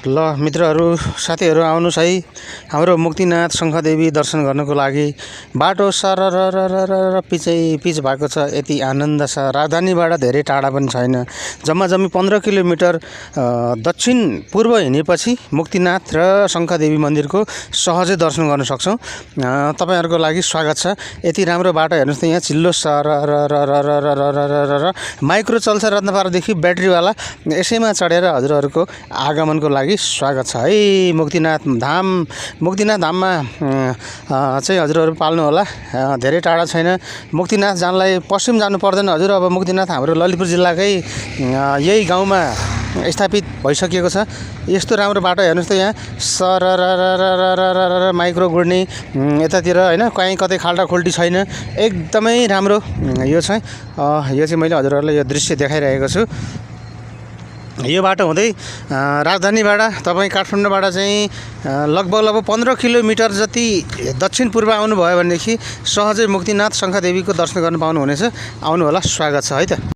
ल मित्रहरू साथीहरू आउनुस् है हाम्रो मुक्तिनाथ शङ्खदेवी दर्शन गर्नको लागि बाटो सरर पिच भएको छ। यति आनन्द छ। राजधानीबाट धेरै टाढा पनि छैन। जम्मी 15 किलोमिटर दक्षिण पूर्व हिँडेपछि मुक्तिनाथ र शङ्खदेवी मन्दिरको सहजै दर्शन गर्न सक्छौँ। तपाईहरुको लागि स्वागत छ। यति राम्रो बाटो हेर्नुस् त यहाँ चिल्लो सरर माइक्रो चल्छ रत्नपारादेखि ब्याट्रीवाला। यसैमा चढेर हजुरहरुको आगमनको लागि स्वागत छ है। मुक्तिनाथ धाममा चाहिँ हजुरहरु पाल्नु होला। धेरै टाढा छैन। मुक्तिनाथ जानलाई पश्चिम जानु पर्दैन हजुर। अब मुक्तिनाथ हाम्रो ललितपुर जिल्लाकै यही गाउँमा स्थापित भइसकेको छ। यस्तो राम्रो बाटो हेर्नुस् त यहाँ सरर माइक्रो गुड्ने यतातिर हैन, कहीँ कतै खाल्टा खुल्टी छैन। एकदमै राम्रो यो चाहिँ मैले हजुरहरुलाई यो दृश्य देखाइरहेको छु। यो बाटो हुँदै राजधानीबाट तपाईँ काठमाडौँबाट चाहिँ लगभग 15 किलोमिटर जति दक्षिण पूर्व आउनुभयो भनेदेखि सहजै मुक्तिनाथ शङ्खदेवीको दर्शन गर्न पाउनुहुनेछ। आउनु होला, स्वागत छ है त।